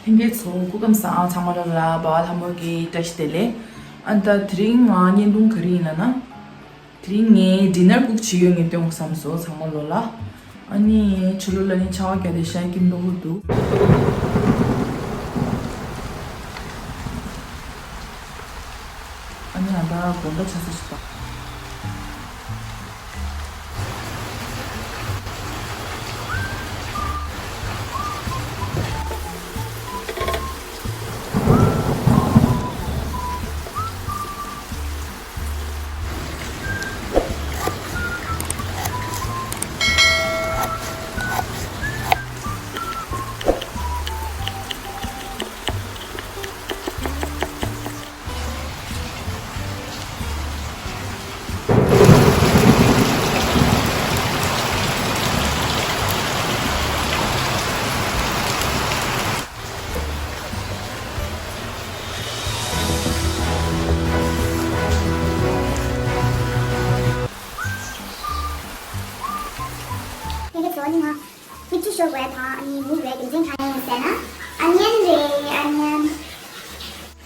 Hinge so kukam sa changarala bawa lhamo ki tash tele anta drink nga nyen dung kari na na drink nge dinner cook chiyo nge pyong samso changalola ani chulula ni chawa kya de shan kim do hudu ani anda gonda chasu 싶다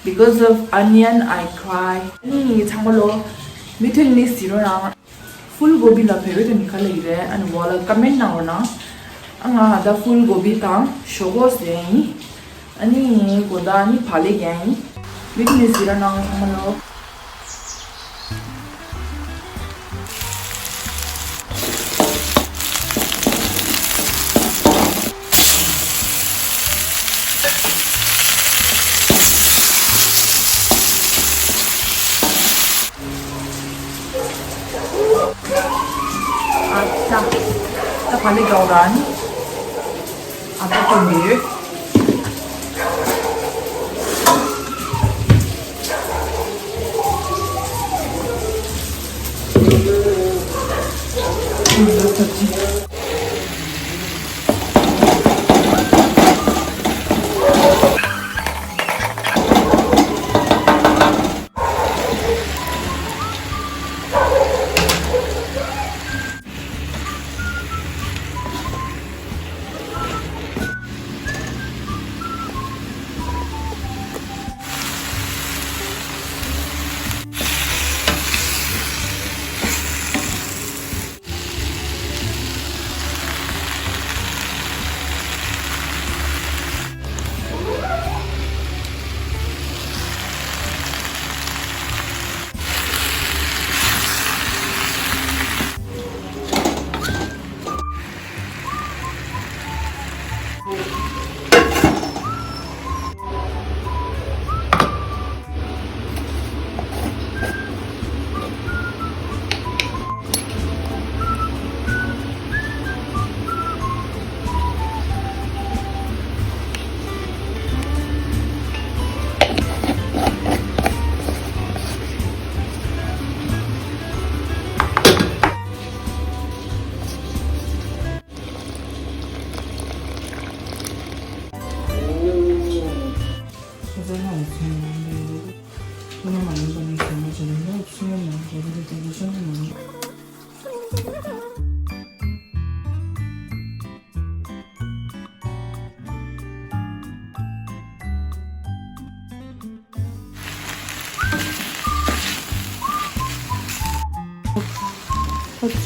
Because of onion, I cry. Ni changolo mithil ni sirona full gobi la phebe ni khale ire and wala comment na ona anga da full gobi ta shogos de ani goda ni phale gyai mithil ni sirona changolo ta phale gauran ata pamir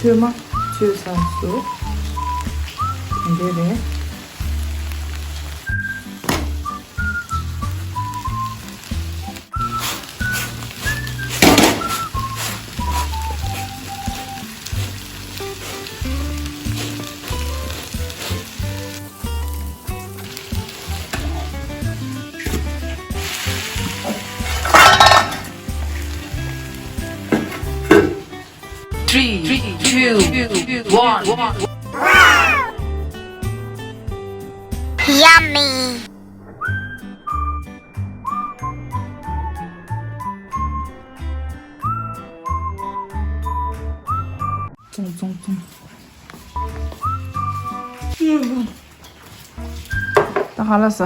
Tüyma, tüy sansu. Böyle. Three, two, one. Yummy. 퉁퉁퉁. 딱 알았어.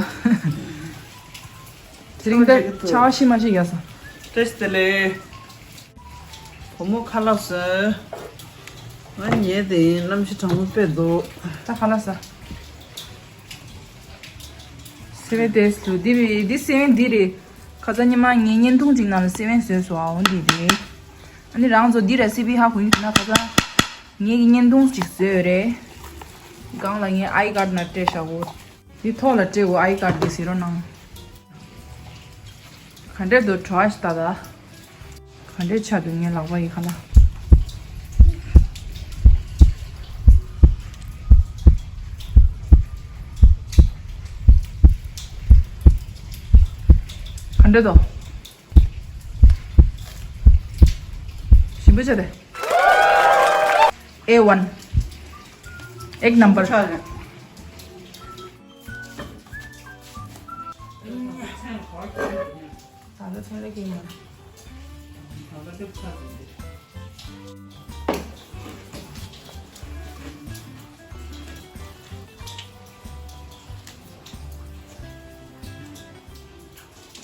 드링들 차와시 마시겠어. 테스트래. 고모 칼라스. 아니 얘들 남시 정말 빼도 딱 알았어. 7 days to this 7 dire 가자니마 년년 동직나는 7 세서 온디디 아니 랑조 디 레시피 하고 있나 가자 년 동직세래 강랑이 아이 가드 나테샤고 이 톨라테고 아이 가드 디시로나 칸데도 트라이스타다 칸데 차둥이 라와 이카나 칸데도 심부셔대 A1 एक number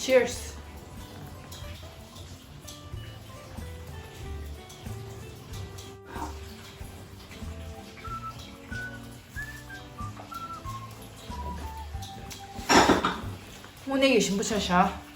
Cheers. 오늘 신부셔샤.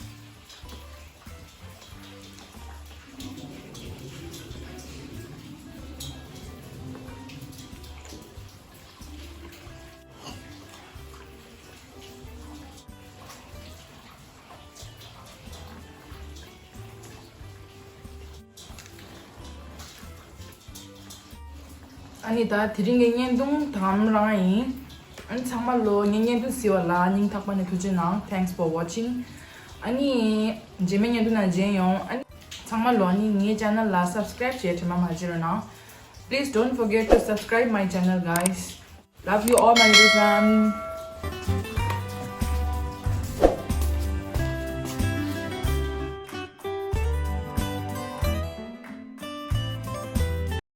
아니다 드링갱년동 담라이 안 정말로 년년도 시월라 닝 탁반에 두지나 thanks for watching 아니 제메년도 나제요 아니 정말로 아니 니 채널 라 subscribe చేయటం 마지르나 please don't forget to subscribe my channel guys love you all my little fam